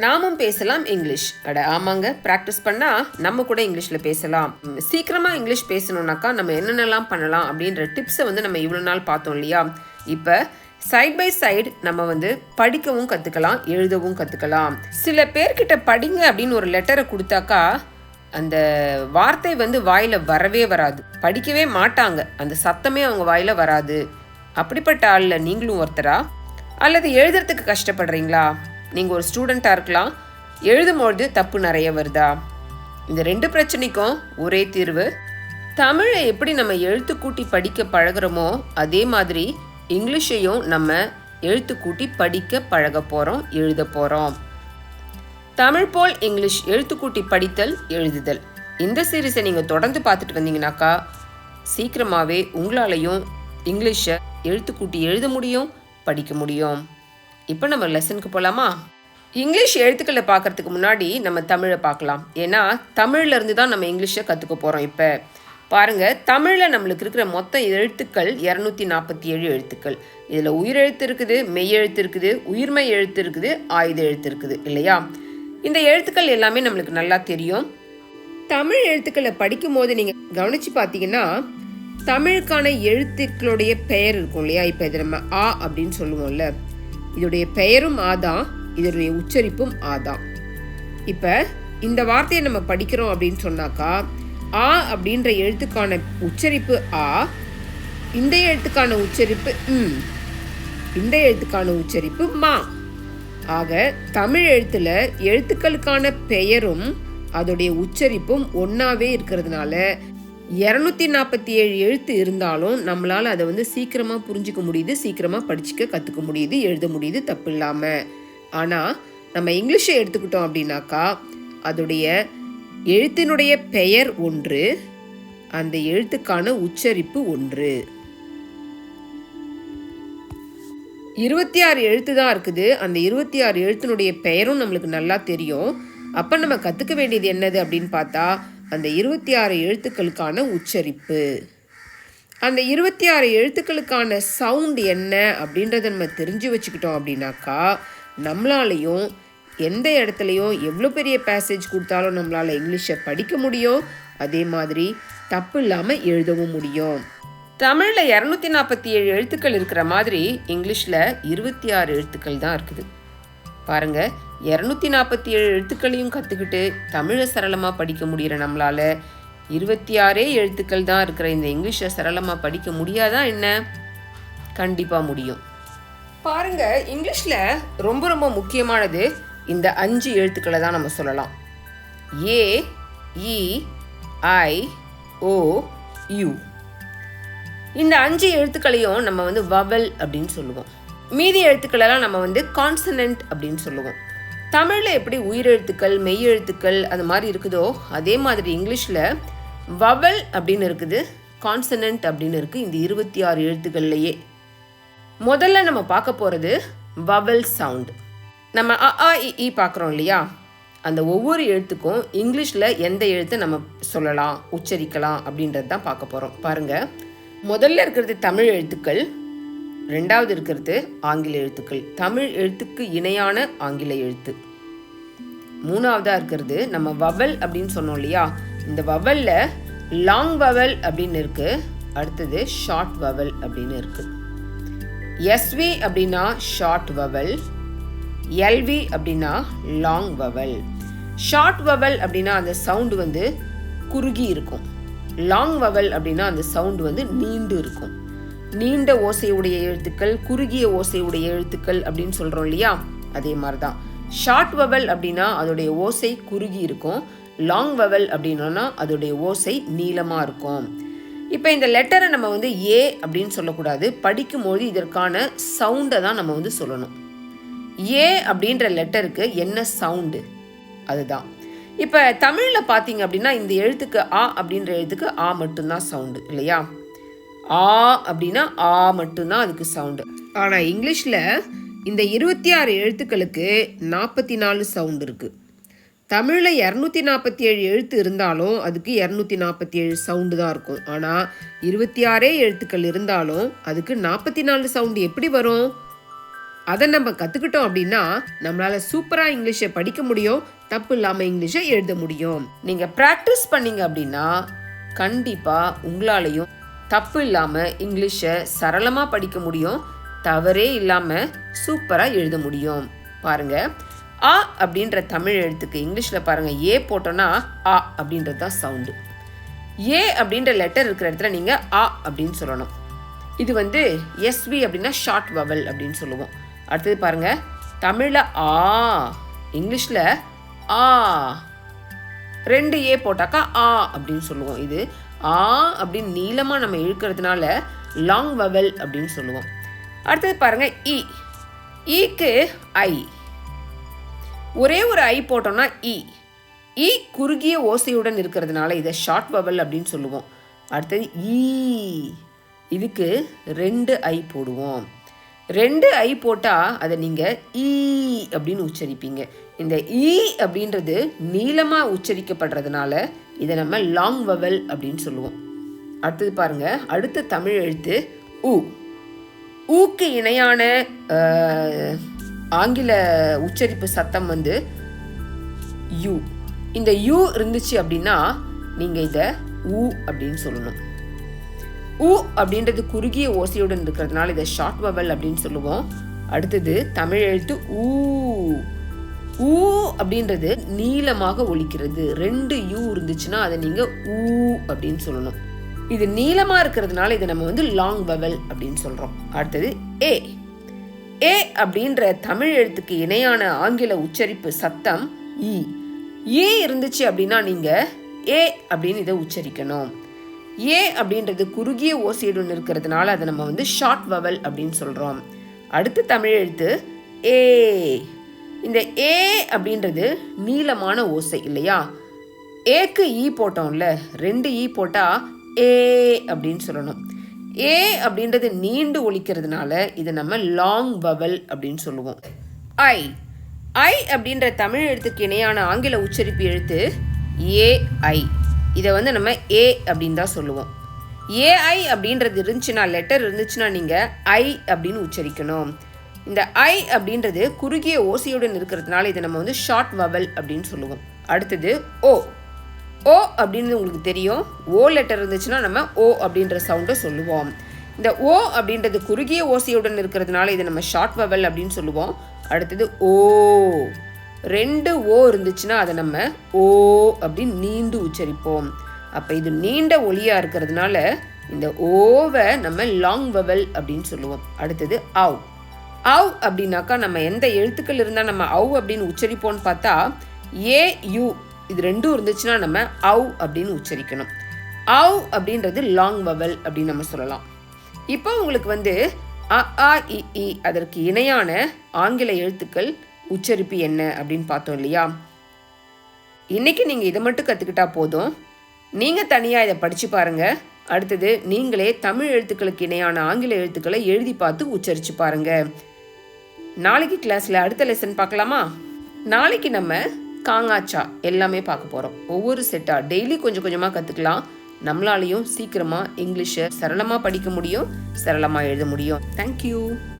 நாமும் பேசலாம் இங்கிலீஷ். ஆமாங்க, ப்ராக்டிஸ் பண்ணால் நம்ம கூட இங்கிலீஷில் பேசலாம். சீக்கிரமாக இங்கிலீஷ் பேசணுன்னாக்கா நம்ம என்னென்னலாம் பண்ணலாம் அப்படின்ற டிப்ஸை நம்ம இவ்வளோ நாள் பார்த்தோம் இல்லையா? இப்போ சைட் பை சைடு நம்ம படிக்கவும் கற்றுக்கலாம், எழுதவும் கற்றுக்கலாம். சில பேர்கிட்ட படிங்க அப்படின்னு ஒரு லெட்டரை கொடுத்தாக்கா அந்த வார்த்தை வாயில் வரவே வராது, படிக்கவே மாட்டாங்க, அந்த சத்தமே அவங்க வாயில் வராது. அப்படிப்பட்ட ஆளில் நீங்களும் ஒருத்தரா? அல்லது எழுதுறதுக்கு கஷ்டப்படுறீங்களா? நீங்கள் ஒரு ஸ்டூடெண்ட்டாக இருக்கலாம், எழுதும்பொழுது தப்பு நிறைய வருதா? இந்த 2 பிரச்சனைக்கும் ஒரே தீர்வு. தமிழை எப்படி நம்ம எழுத்து கூட்டி படிக்க பழகிறோமோ அதே மாதிரி இங்கிலீஷையும் நம்ம எழுத்து கூட்டி படிக்க பழக போகிறோம், எழுத போகிறோம். தமிழ் போல் இங்கிலீஷ் எழுத்து கூட்டி படித்தல், எழுதுதல். இந்த சீரீஸை நீங்கள் தொடர்ந்து பார்த்துட்டு வந்தீங்கன்னாக்கா சீக்கிரமாகவே உங்களாலையும் இங்கிலீஷை எழுத்து கூட்டி எழுத முடியும், படிக்க முடியும். இப்போ நம்ம லெசனுக்கு போகலாமா? இங்கிலீஷ் எழுத்துக்களை பார்க்குறதுக்கு முன்னாடி நம்ம தமிழை பார்க்கலாம். ஏன்னா தமிழ்லேருந்து தான் நம்ம இங்கிலீஷை கற்றுக்க போகிறோம். இப்போ பாருங்கள், தமிழில் நம்மளுக்கு இருக்கிற மொத்த எழுத்துக்கள் 247 எழுத்துக்கள். இதில் உயிரெழுத்து இருக்குது, மெய்யெழுத்து இருக்குது, உயிர்மை எழுத்து இருக்குது, ஆயுத எழுத்து இருக்குது இல்லையா? இந்த எழுத்துக்கள் எல்லாமே நம்மளுக்கு நல்லா தெரியும். தமிழ் எழுத்துக்களை படிக்கும் போது நீங்கள் கவனித்து பார்த்தீங்கன்னா தமிழுக்கான எழுத்துக்களுடைய பெயர் இருக்கும் இல்லையா? இப்போ இது நம்ம ஆ அப்படின்னு சொல்லுவோம்ல, இதோடைய பெயரும் ஆதான், இதோடைய உச்சரிப்பும் ஆதான். இப்போ இந்த வார்த்தையை நம்ம படிக்கிறோம் அப்படின்னு சொன்னாக்கா ஆ அப்படின்ற எழுத்துக்கான உச்சரிப்பு ஆ, இந்த எழுத்துக்கான உச்சரிப்பு இந்த எழுத்துக்கான உச்சரிப்பு மா. ஆக தமிழ் எழுத்தில் எழுத்துக்களுக்கான பெயரும் அதோடைய உச்சரிப்பும் ஒன்றாவே இருக்கிறதுனால 247 எழுத்து இருந்தாலும் நம்மளால் அதை சீக்கிரமாக புரிஞ்சிக்க முடியுது, சீக்கிரமாக படிச்சுக்க கற்றுக்க முடியுது, எழுத முடியுது தப்பு இல்லாமல். ஆனால் நம்ம இங்கிலீஷை எடுத்துக்கிட்டோம் அப்படின்னாக்கா அதோடைய எழுத்தினுடைய பெயர் ஒன்று, அந்த எழுத்துக்கான உச்சரிப்பு ஒன்று. 26 எழுத்து தான் இருக்குது. அந்த 26 எழுத்தினுடைய பெயரும் நம்மளுக்கு நல்லா தெரியும். அப்போ நம்ம கற்றுக்க வேண்டியது என்னது அப்படின்னு பார்த்தா அந்த 26 எழுத்துக்களுக்கான உச்சரிப்பு. அந்த 26 எழுத்துக்களுக்கான சவுண்ட் என்ன அப்படின்றத நம்ம தெரிஞ்சு வச்சுக்கிட்டோம் அப்படின்னாக்கா நம்மளாலையும் எந்த இடத்துலையும் எவ்வளோ பெரிய பேசேஜ் கொடுத்தாலும் நம்மளால் இங்கிலீஷை படிக்க முடியும், அதே மாதிரி தப்பு இல்லாமல் எழுதவும் முடியும். தமிழில் 247 எழுத்துக்கள் இருக்கிற மாதிரி இங்கிலீஷில் 26 எழுத்துக்கள் தான் இருக்குது. பாருங்கள், 247 எழுத்துக்களையும் கற்றுக்கிட்டு தமிழை சரளமாக படிக்க முடிகிற நம்மளால் 26 எழுத்துக்கள் தான் இருக்கிற இந்த இங்கிலீஷை சரளமாக படிக்க முடியாதா என்ன? கண்டிப்பாக முடியும். பாருங்கள், இங்கிலீஷில் ரொம்ப ரொம்ப முக்கியமானது இந்த 5 எழுத்துக்களை தான் நம்ம சொல்லலாம். ஏ, இ, ஐ, ஓ, யூ. இந்த 5 எழுத்துக்களையும் நம்ம வவல் அப்படின்னு சொல்லுவோம். மீதி எழுத்துக்களெல்லாம் நம்ம கான்சனன்ட் அப்படின்னு சொல்லுவோம். தமிழில் எப்படி உயிரெழுத்துக்கள், மெய்யெழுத்துக்கள் அது மாதிரி இருக்குதோ அதே மாதிரி இங்கிலீஷில் வவல் அப்படின்னு இருக்குது, கான்சனன்ட் அப்படின்னு இருக்குது. இந்த 26 எழுத்துக்கள்லையே முதல்ல நம்ம பார்க்க போகிறது வவல் சவுண்டு. நம்ம அ ஆ இ பார்க்குறோம் இல்லையா? அந்த ஒவ்வொரு எழுத்துக்கும் இங்கிலீஷில் எந்த எழுத்தை நம்ம சொல்லலாம், உச்சரிக்கலாம் அப்படின்றது தான் பார்க்க போகிறோம். பாருங்கள், முதல்ல இருக்கிறது தமிழ் எழுத்துக்கள், ரெண்டாவது இருக்கிறது ஆங்கில எழுத்துக்கள், தமிழ் எழுத்துக்கு இணையான ஆங்கில எழுத்து. மூணாவதாக இருக்கிறது நம்ம வவல் அப்படின்னு சொன்னோம் இல்லையா? இந்த வவலில் லாங் வவல் அப்படின்னு இருக்குது, அடுத்தது ஷார்ட் வவல் அப்படின்னு இருக்குது. எஸ்வி அப்படின்னா ஷார்ட் வவல், எல்வி அப்படின்னா லாங் வவல். ஷார்ட் வவல் அப்படின்னா அந்த சவுண்டு குறுகி இருக்கும், லாங் வவல் அப்படின்னா அந்த சவுண்டு நீண்டு இருக்கும். நீண்ட ஓசையுடைய எழுத்துக்கள், குறுகிய ஓசையுடைய எழுத்துக்கள் அப்படின்னு சொல்கிறோம் இல்லையா? அதே மாதிரி தான் ஷார்ட் வவல் அப்படின்னா அதோடைய ஓசை குறுகி இருக்கும், லாங் வவல் அப்படின்னா அதோடைய ஓசை நீளமாக இருக்கும். இப்போ இந்த லெட்டரை நம்ம ஏ அப்படின்னு சொல்லக்கூடாது, படிக்கும்போது இதற்கான சவுண்டை தான் நம்ம சொல்லணும். ஏ அப்படின்ற லெட்டருக்கு என்ன சவுண்டு அதுதான். இப்போ தமிழில் பார்த்தீங்க அப்படின்னா இந்த எழுத்துக்கு ஆ அப்படின்ற எழுத்துக்கு ஆ மட்டும்தான் சவுண்டு இல்லையா? ஆ அப்படின்னா ஆ மட்டும்தான் அதுக்கு சவுண்டு. ஆனால் இங்கிலீஷில் இந்த 26 எழுத்துக்களுக்கு 44 சவுண்டு இருக்குது. தமிழில் 247 எழுத்து இருந்தாலும் அதுக்கு 247 சவுண்டு தான் இருக்கும். ஆனால் 26 எழுத்துக்கள் இருந்தாலும் அதுக்கு 44 சவுண்டு எப்படி வரும்? அதை நம்ம கற்றுக்கிட்டோம் அப்படின்னா நம்மளால் சூப்பராக இங்கிலீஷை படிக்க முடியும், தப்பு இல்லாமல் இங்கிலீஷை எழுத முடியும். நீங்கள் ப்ராக்டிஸ் பண்ணீங்க அப்படின்னா கண்டிப்பாக உங்களாலையும் தப்பு இல்லாமல் இங்கிலீஷை சரளமாக படிக்க முடியும், தவறே இல்லாமல் சூப்பராக எழுத முடியும். பாருங்கள், ஆ அப்படின்ற தமிழ் எழுத்துக்கு இங்கிலீஷில் பாருங்கள், ஏ போட்டோன்னா ஆ அப்படின்றது தான் சவுண்டு. ஏ அப்படின்ற லெட்டர் இருக்கிற இடத்துல நீங்கள் ஆ அப்படின்னு சொல்லணும். இது வந்து எஸ்வி அப்படின்னா ஷார்ட் வவல் அப்படின்னு சொல்லுவோம். அடுத்தது பாருங்கள், தமிழில் ஆ, இங்கிலீஷில் ஆ, 2 ஏ போட்டாக்கா ஆ அப்படின்னு சொல்லுவோம். இது ஆ அப்படின்னு நீளமாக நம்ம இழுக்கிறதுனால லாங் வவல் அப்படின்னு சொல்லுவோம். அடுத்தது பாருங்கள், இ, ஈக்கு ஐ, ஒரே ஒரு ஐ போட்டோம்னா இ, இ குறுகிய ஓசையுடன் இருக்கிறதுனால இதை ஷார்ட் வவல் அப்படின்னு சொல்லுவோம். அடுத்தது ஈ, இதுக்கு 2 ஐ போடுவோம். 2 ஐ போட்டால் அதை நீங்கள் ஈ அப்படின்னு உச்சரிப்பீங்க. இந்த ஈ அப்படின்றது நீளமாக உச்சரிக்கப்படுறதுனால இதை நம்ம லாங் வவல் அப்படின்னு சொல்லுவோம். அடுத்தது பாருங்கள், அடுத்த தமிழ் எழுத்து உ. ஊக்கு இணையான ஆங்கில உச்சரிப்பு சத்தம் வந்து யூ. இந்த யூ இருந்துச்சு அப்படின்னா நீங்கள் இதை ஊ அப்படின்னு சொல்லணும். ஊ அப்படின்றது குறுகிய ஓசையுடன் இருக்கிறதுனால இதை ஷார்ட் வவல் அப்படின்னு சொல்லுவோம். அடுத்தது தமிழ் எழுத்து ஊ. ஊ அப்படின்றது நீளமாக ஒலிக்கிறது. 2 யூ இருந்துச்சுன்னா அதை நீங்கள் ஊ அப்படின்னு சொல்லணும். இது நீளமாக இருக்கிறதுனால இதை நம்ம வந்து லாங் வவல் அப்படின்னு சொல்கிறோம். அடுத்தது ஏ. ஏ அப்படின்ற தமிழ் எழுத்துக்கு இணையான ஆங்கில உச்சரிப்பு சத்தம் இ. ஏ இருந்துச்சு அப்படின்னா நீங்கள் ஏ அப்படின்னு இதை உச்சரிக்கணும். ஏ அப்படின்றது குறுகிய ஓசையுடன் இருக்கிறதுனால அதை நம்ம வந்து ஷார்ட் வவல் அப்படின்னு சொல்கிறோம். அடுத்த தமிழ் எழுத்து ஏ. இந்த ஏ அப்படின்றது நீளமான ஓசை இல்லையா? ஏக்கு ஈ போட்டோம்ல, 2 ஈ போட்டால் ஏ அப்படின்னு சொல்லணும். ஏ அப்படின்றது நீண்டு ஒலிக்கிறதுனால இதை நம்ம லாங் வவல் அப்படின்னு சொல்லுவோம். ஐ. ஐ அப்படின்ற தமிழ் எழுத்துக்கு இணையான ஆங்கில உச்சரிப்பு எழுத்து ஏஐ. இதை வந்து நம்ம ஏ அப்படின்னு தான் சொல்லுவோம். ஏஐ அப்படின்றது இருந்துச்சுன்னா, லெட்டர் இருந்துச்சுன்னா நீங்கள் ஐ அப்படின்னு உச்சரிக்கணும். இந்த ஐ அப்படின்றது குறுகிய ஓசையுடன் இருக்கிறதுனால இதை நம்ம வந்து ஷார்ட் வவல் அப்படின்னு சொல்லுவோம். அடுத்தது ஓ. ஓ அப்படின்னு உங்களுக்கு தெரியும், ஓ லெட்டர் இருந்துச்சுன்னா நம்ம ஓ அப்படின்ற சவுண்டை சொல்லுவோம். இந்த ஓ அப்படின்றது குறுகிய ஓசையுடன் இருக்கிறதுனால இதை நம்ம ஷார்ட் வவல் அப்படின்னு சொல்லுவோம். அடுத்தது ஓ. 2 ஓ இருந்துச்சுன்னா அதை நம்ம ஓ அப்படின்னு நீண்டு உச்சரிப்போம். அப்போ இது நீண்ட ஒலியாக இருக்கிறதுனால இந்த ஓவை நம்ம லாங் வவல் அப்படின்னு சொல்லுவோம். அடுத்தது அவ். அவ் அப்படின்னாக்கா நம்ம எந்த எழுத்துக்கள் இருந்தால் நம்ம அவ் அப்படின்னு உச்சரிப்போம்னு பார்த்தா ஏ யூ இது 2 இருந்துச்சுன்னா நம்ம அவ் அப்படின்னு உச்சரிக்கணும். அவ் அப்படின்றது லாங் வவல் அப்படின்னு நம்ம சொல்லலாம். இப்போ உங்களுக்கு வந்து அ ஆ இ ஈ அதற்கு இணையான ஆங்கில எழுத்துக்கள் உச்சரிப்பு என்ன அப்படின்னு பார்த்தோம் இல்லையா? இன்னைக்கு நீங்கள் இதை மட்டும் கற்றுக்கிட்டா போதும். நீங்கள் தனியாக இதை படித்து பாருங்கள். அடுத்தது நீங்களே தமிழ் எழுத்துக்களுக்கு இணையான ஆங்கில எழுத்துக்களை எழுதி பார்த்து உச்சரித்து பாருங்கள். நாளைக்கு கிளாஸில் அடுத்த லெசன் பார்க்கலாமா? நாளைக்கு நம்ம காங்காச்சா எல்லாமே பார்க்க போகிறோம். ஒவ்வொரு செட்டாக டெய்லி கொஞ்சம் கொஞ்சமாக கற்றுக்கலாம். நம்மளாலையும் சீக்கிரமாக இங்கிலீஷை சரளமாக படிக்க முடியும், சரளமாக எழுத முடியும். தேங்க்யூ.